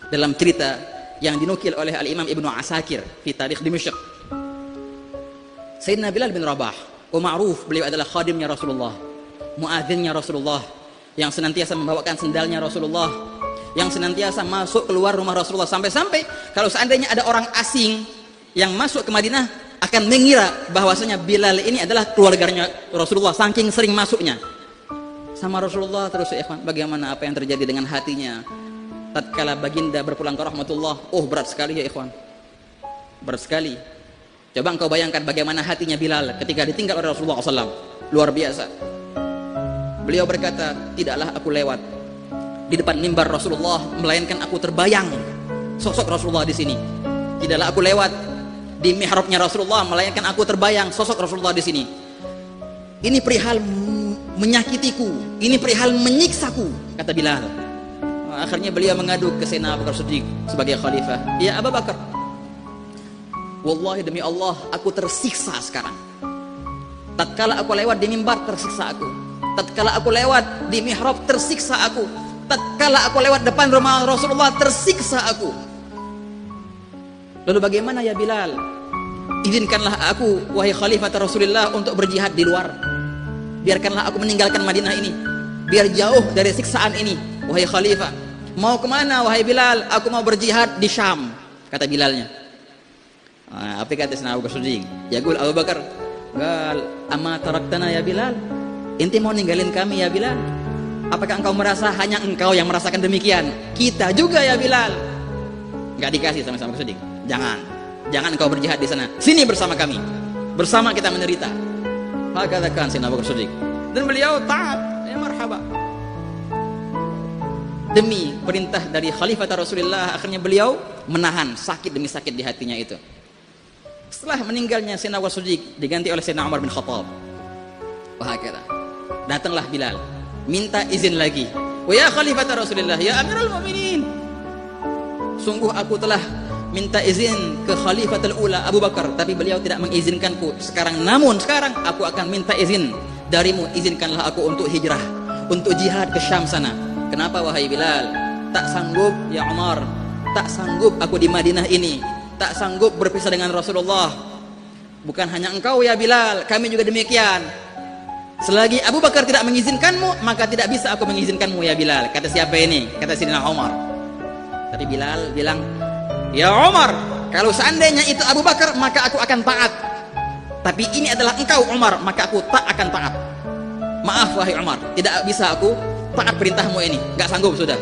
dalam cerita yang dinukil oleh Al-Imam Ibnu Asakir fi Tarikh Dimashq. Sayyidina Bilal bin Rabah, ma'ruf beliau adalah khadimnya Rasulullah, muadzinnya Rasulullah, yang senantiasa membawakan sendalnya Rasulullah, yang senantiasa masuk keluar rumah Rasulullah, sampai-sampai kalau seandainya ada orang asing yang masuk ke Madinah akan mengira bahwasanya Bilal ini adalah keluarganya Rasulullah, saking sering masuknya sama Rasulullah. Terus ya ikhwan, bagaimana apa yang terjadi dengan hatinya tatkala baginda berpulang ke rahmatullah? Oh, berat sekali ya ikhwan, berat sekali. Coba engkau bayangkan bagaimana hatinya Bilal ketika ditinggal oleh Rasulullah SAW. Luar biasa. Beliau berkata, tidaklah aku lewat di depan mimbar Rasulullah melainkan aku terbayang sosok Rasulullah di sini. Tidaklah aku lewat di mihrabnya Rasulullah melainkan aku terbayang sosok Rasulullah di sini. Ini perihal menyakitiku, ini perihal menyiksaku, kata Bilal. Akhirnya beliau mengadu ke Sayyidina Abu Bakar Siddiq sebagai khalifah. Ya Abu Bakar, wallahi demi Allah aku tersiksa sekarang. Tatkala aku lewat di mimbar tersiksa aku. Tatkala aku lewat di mihrab tersiksa aku. Tatkala aku lewat depan rumah Rasulullah tersiksa aku. Lalu bagaimana ya Bilal? Izinkanlah aku wahai khalifah Rasulullah untuk berjihad di luar. Biarkanlah aku meninggalkan Madinah ini, biar jauh dari siksaan ini wahai khalifah. Mau kemana wahai Bilal? Aku mau berjihad di Syam, kata Bilalnya. Apa kata Sayyidina Abu Bakar Siddiq? Yaqul Abu Bakar, "Gal, amma taraktana ya Bilal? Inti mau ninggalin kami ya Bilal? Apakah engkau merasa hanya engkau yang merasakan demikian? Kita juga ya Bilal." Enggak dikasih sama Abu Bakar Siddiq. Jangan engkau berjihad di sana. Sini bersama kami. Bersama kita menderita. Maka katakan Sayyidina Abu Bakar Siddiq. Dan beliau taat, ya marhaba. Demi perintah dari khalifah Rasulullah, akhirnya beliau menahan sakit demi sakit di hatinya itu. Setelah meninggalnya Sayyidina Abu Bakar Siddiq diganti oleh Sayyidina Umar bin Khattab. Wahakala. Datanglah Bilal, minta izin lagi. Wa ya khalifah Rasulullah, ya Amirul Mukminin. Sungguh aku telah minta izin ke Khalifatul Ula Abu Bakar, tapi beliau tidak mengizinkanku sekarang. Namun sekarang aku akan minta izin darimu, izinkanlah aku untuk hijrah, untuk jihad ke Syam sana. Kenapa wahai Bilal? Tak sanggup ya Umar, tak sanggup aku di Madinah ini, tak sanggup berpisah dengan Rasulullah. Bukan hanya engkau ya Bilal, kami juga demikian. Selagi Abu Bakar tidak mengizinkanmu, maka tidak bisa aku mengizinkanmu ya Bilal. Kata siapa ini? Kata Sayyidina Umar. Tapi Bilal bilang, ya Umar, kalau seandainya itu Abu Bakar, maka aku akan taat. Tapi ini adalah engkau Umar, maka aku tak akan taat. Maaf wahai Umar, tidak bisa aku taat perintahmu ini, gak sanggup sudah.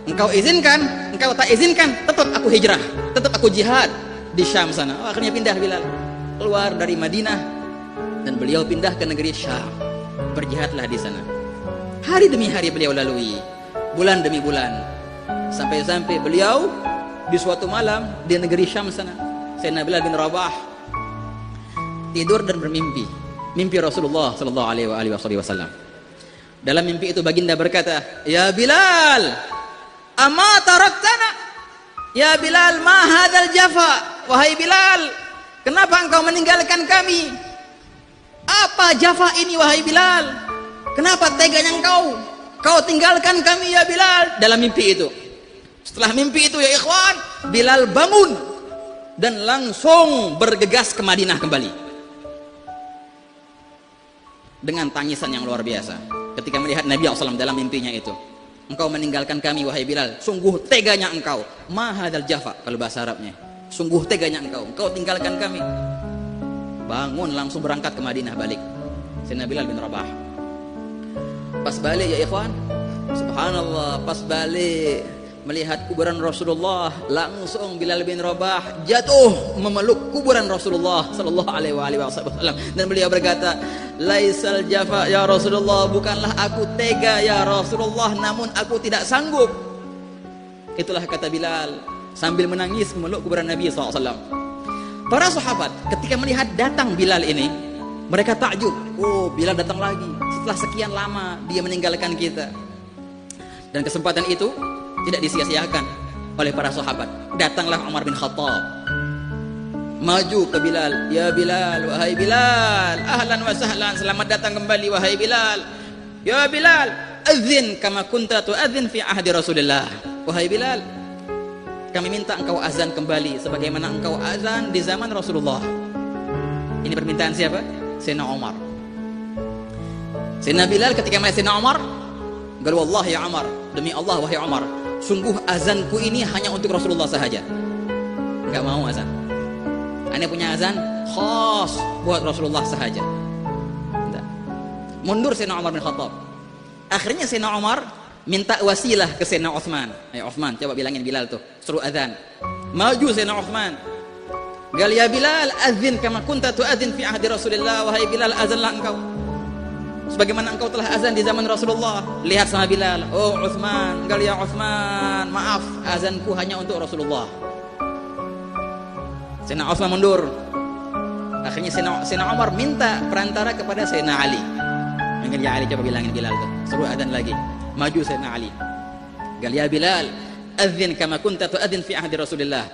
Engkau izinkan, engkau tak izinkan, tetap aku hijrah, tetap aku jihad di Syam sana. Akhirnya pindah Bilal, keluar dari Madinah dan beliau pindah ke negeri Syam. Berjihadlah di sana. Hari demi hari beliau lalui, bulan demi bulan, sampai-sampai beliau di suatu malam di negeri Syam sana, Sayyidina Bilal bin Rabah tidur dan bermimpi, mimpi Rasulullah sallallahu alaihi wasallam. Dalam mimpi itu baginda berkata, "Ya Bilal, amma taraktana? Ya Bilal, ma hadzal jafa? Wahai Bilal, kenapa engkau meninggalkan kami? Apa jafa ini wahai Bilal? Kenapa teganya kau tinggalkan kami ya Bilal?" Dalam mimpi itu. Setelah mimpi itu ya ikhwan, Bilal bangun dan langsung bergegas ke Madinah kembali dengan tangisan yang luar biasa ketika melihat Nabi SAW dalam mimpinya itu. "Engkau meninggalkan kami wahai Bilal, sungguh teganya engkau. Ma hadzal jafa kalau bahasa Arabnya. Sungguh teganya engkau tinggalkan kami." Bangun langsung berangkat ke Madinah balik Sayyidina Bilal bin Rabah. Pas balik ya ikhwan, subhanallah, pas balik melihat kuburan Rasulullah, langsung Bilal bin Rabah jatuh memeluk kuburan Rasulullah sallallahu alaihi wasallam dan beliau berkata, "Laisal jafa ya Rasulullah, bukanlah aku tega ya Rasulullah, namun aku tidak sanggup." Itulah kata Bilal sambil menangis memeluk kuburan Nabi SAW. Para sahabat ketika melihat datang Bilal ini, mereka takjub. Oh, Bilal datang lagi setelah sekian lama dia meninggalkan kita. Dan kesempatan itu tidak disia-siakan oleh para sahabat. Datanglah Umar bin Khattab, maju ke Bilal. "Ya Bilal, wahai Bilal, ahlan wa sahlan, selamat datang kembali wahai Bilal. Ya Bilal, adzin kama kunta tuadzin fi ahdi Rasulillah." Wahai Bilal, kami minta engkau azan kembali sebagaimana engkau azan di zaman Rasulullah. Ini permintaan siapa? Sayyidina Umar. Sayyidina Bilal ketika melihat Sayyidina Umar, qala wallahi ya Umar, demi Allah wahai Umar, sungguh azanku ini hanya untuk Rasulullah sahaja. Enggak mau azan. Ane punya azan khas buat Rasulullah sahaja. Mundur Sayyidina Umar bin Khattab. Akhirnya Sayyidina Umar minta wasilah ke Sayyidina Utsman. Ya Utsman, coba bilangin Bilal tuh, suruh azan. Maju Sayyidina Utsman. Gal ya Bilal, azin kama kunta tu'adzin fi ahdi Rasulillah. Wahai Bilal, azanlah engkau sebagaimana engkau telah azan di zaman Rasulullah. Lihat sama Bilal, oh Utsman, gal ya Utsman, maaf, azanku hanya untuk Rasulullah. Sayyidina Utsman mundur. Akhirnya Sayyidina Umar minta perantara kepada Sayyidina Ali. Manggil ya Ali, coba bilangin Bilal tuh, suruh azan lagi. Maju Sayyidina Ali. Gal ya Bilal, azin kama kunta tu'adzin fi ahdi Rasulillah.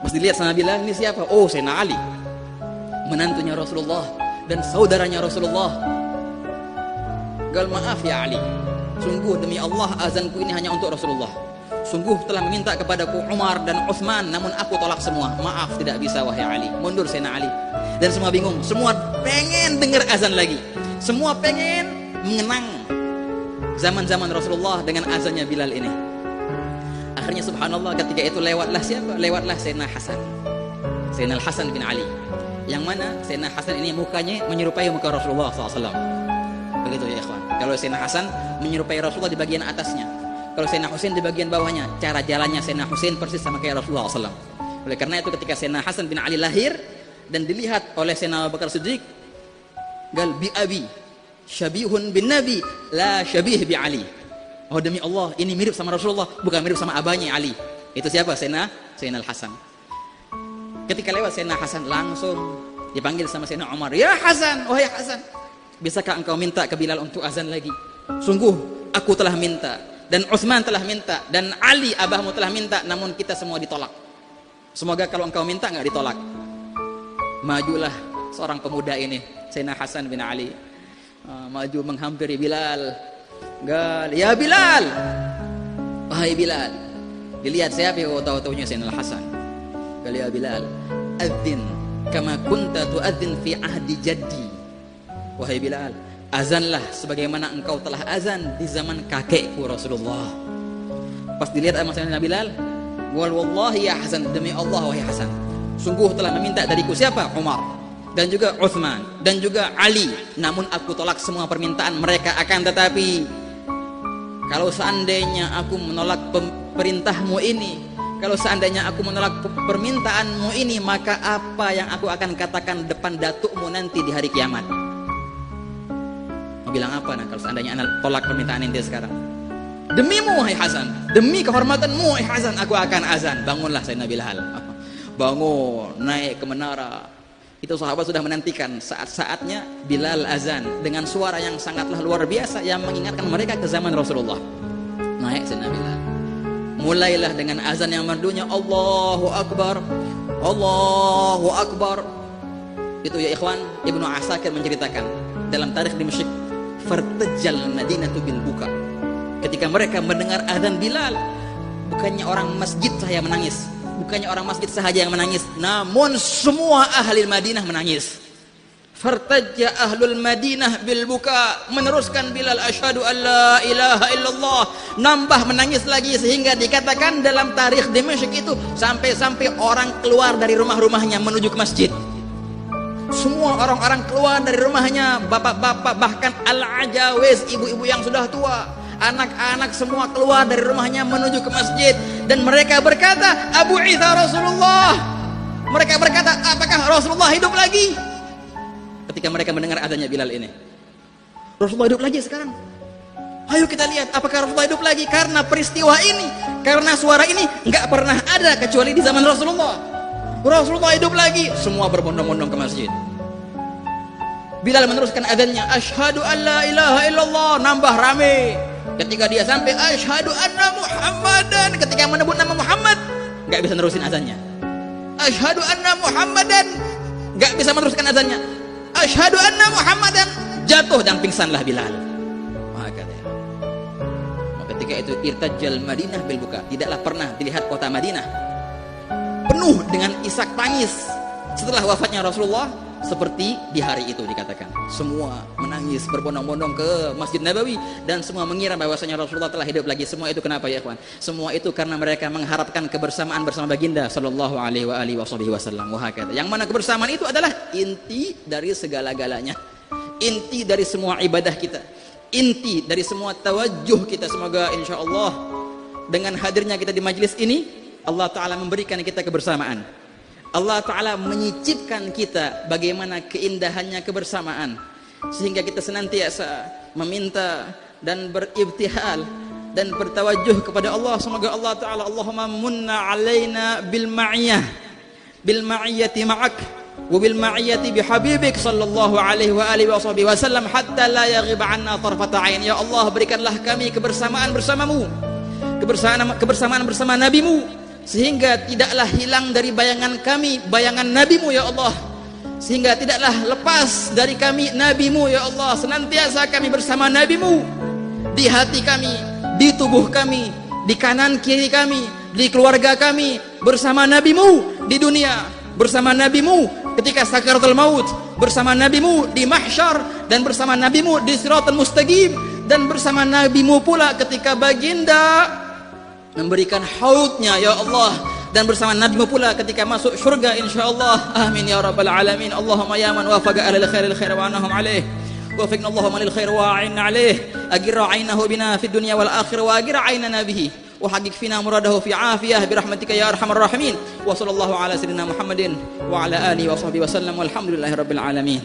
Pas dilihat sama Bilal, ini siapa? Oh, Sayyidina Ali, menantunya Rasulullah dan saudaranya Rasulullah. Gal maaf ya Ali, sungguh demi Allah azanku ini hanya untuk Rasulullah. Sungguh telah meminta kepadaku Umar dan Utsman, namun aku tolak semua. Maaf, tidak bisa wahai Ali. Mundur Sayyidina Ali. Dan semua bingung, semua pengen dengar azan lagi. Semua pengen mengenang zaman-zaman Rasulullah dengan azannya Bilal ini. Akhirnya subhanallah ketika itu lewatlah siapa? Lewatlah Sayyidina Hasan. Sayyidina Hasan bin Ali. Yang mana Sayyidina Hasan ini mukanya menyerupai muka Rasulullah SAW. Begitu ya ikhwan. Kalau Sayyidina Hasan menyerupai Rasulullah di bagian atasnya. Kalau Sayyidina Husain di bagian bawahnya. Cara jalannya Sayyidina Husain persis sama kayak Rasulullah SAW. Oleh karena itu ketika Sayyidina Hasan bin Ali lahir dan dilihat oleh Sayyidina Abu Bakar Siddiq, gal bi abi syabihun bin Nabi la syabih bi Ali. Oh demi Allah, ini mirip sama Rasulullah, bukan mirip sama abahnya Ali. Itu siapa? Sayyidina Al-Hasan. Ketika lewat Sayyidina Hasan, langsung dipanggil sama Sayyidina Umar. Ya Hasan, oh ya Hasan, bisakah engkau minta ke Bilal untuk azan lagi? Sungguh aku telah minta, dan Utsman telah minta, dan Ali abahmu telah minta, namun kita semua ditolak. Semoga kalau engkau minta nggak ditolak. Majulah seorang pemuda ini, Sayyidina Hasan bin Ali, maju menghampiri Bilal. Gal, ya Bilal, wahai Bilal. Dilihat siapa yang tahu-tahunya Sayyidina Hasan. Gal ya Bilal, adzin kama kunta tu'adzin fi ahdi jaddi. Wahai Bilal, azanlah sebagaimana engkau telah azan di zaman kakekku Rasulullah. Pas dilihat sama Sayyidina Bilal, wal wallahi ya Hasan, demi Allah wahai Hasan, sungguh telah meminta dariku siapa? Umar dan juga Utsman dan juga Ali, namun aku tolak semua permintaan mereka. Akan tetapi kalau seandainya aku menolak perintahmu ini, kalau seandainya aku menolak permintaanmu ini, maka apa yang aku akan katakan depan datukmu nanti di hari kiamat? Mau bilang apa nah kalau seandainya anak tolak permintaan ente sekarang? Demimu wahai Hasan, demi kehormatanmu wahai Hasan, aku akan azan. Bangunlah Sayyidina Bilal. Bangun, naik ke menara. Itu sahabat sudah menantikan saat-saatnya Bilal azan dengan suara yang sangatlah luar biasa yang mengingatkan mereka ke zaman Rasulullah. Naik Sayyidina Bilal. Mulailah dengan azan yang merdunya Allahu Akbar, Allahu Akbar. Itu ya ikhwan, Ibnu Asakir menceritakan dalam tarikh Dimashq, fartajal Madinatu bil buka. Ketika mereka mendengar azan Bilal, bukannya orang masjid saja menangis, bukannya orang masjid sahaja yang menangis, namun semua ahli Madinah menangis. Fartajja ahlul Madinah bil buka, meneruskan Bilal asyhadu an la ilaha illallah, nambah menangis lagi sehingga dikatakan dalam tarikh Dimashq itu sampai-sampai orang keluar dari rumah-rumahnya menuju ke masjid. Semua orang-orang keluar dari rumahnya, bapak-bapak, bahkan al-ajawiz, ibu-ibu yang sudah tua, anak-anak semua keluar dari rumahnya menuju ke masjid. Dan mereka berkata, Abu Isa Rasulullah. Mereka berkata, apakah Rasulullah hidup lagi? Ketika mereka mendengar adanya Bilal ini, Rasulullah hidup lagi sekarang. Ayo kita lihat apakah Rasulullah hidup lagi. Karena peristiwa ini, karena suara ini nggak pernah ada kecuali di zaman Rasulullah. Rasulullah hidup lagi. Semua berbondong-bondong ke masjid. Bilal meneruskan adanya, asyhadu an la ilaha illallah, nambah rame. Ketika dia sampai asyhadu anna Muhammadan, ketika menyebut nama Muhammad, nggak bisa meneruskan azannya. Asyhadu anna Muhammadan, nggak bisa meneruskan azannya. Asyhadu anna Muhammadan, jatuh dan pingsanlah Bilal. Maka ketika itu irtajal Madinah bil buka, tidaklah pernah dilihat kota Madinah penuh dengan isak tangis setelah wafatnya Rasulullah seperti di hari itu. Dikatakan semua menangis berbondong-bondong ke Masjid Nabawi dan semua mengira bahwasanya Rasulullah telah hidup lagi. Semua itu kenapa ya ikhwan? Semua itu karena mereka mengharapkan kebersamaan bersama baginda sallallahu alaihi wasallam. Yang mana kebersamaan itu adalah inti dari segala-galanya, inti dari semua ibadah kita, inti dari semua tawajjuh kita. Semoga insyaallah dengan hadirnya kita di majlis ini, Allah Ta'ala memberikan kita kebersamaan. Allah Ta'ala menyicipkan kita bagaimana keindahannya kebersamaan, sehingga kita senantiasa meminta dan beribtihal dan bertawajuh kepada Allah. Semoga Allah Ta'ala, Allahumma munna alaina bil ma'iyyati ma'ak wa bil ma'iyyati bihabibik sallallahu alaihi wa alihi wasallam hatta la yaghib anna tarfata ain. Ya Allah, berikanlah kami kebersamaan bersamamu, kebersamaan bersama nabimu, sehingga tidaklah hilang dari bayangan kami bayangan nabimu ya Allah, sehingga tidaklah lepas dari kami nabimu ya Allah. Senantiasa kami bersama nabimu di hati kami, di tubuh kami, di kanan kiri kami, di keluarga kami, bersama nabimu di dunia, bersama nabimu ketika sakaratul maut, bersama nabimu di mahsyar, dan bersama nabimu di siratal mustaqim, dan bersama nabimu pula ketika baginda memberikan haudnya ya Allah, dan bersama nabimu pula ketika masuk syurga insyaallah. Amin ya rabbal alamin. Allahumma ya man wafaqa alal khairil khair wa anahum alaih, wafiqna Allahumma lil khair wa a'inna alaih, agirra ainahu bina fid dunya wal akhirah wa agirra ainana bihi wa haqiq fina muradahu fi afiyah bi rahmatika ya arhamar rahimin. Wa sallallahu ala sayyidina Muhammadin wa ala alihi wa sahbihi wa sallam walhamdulillahi rabbil alamin.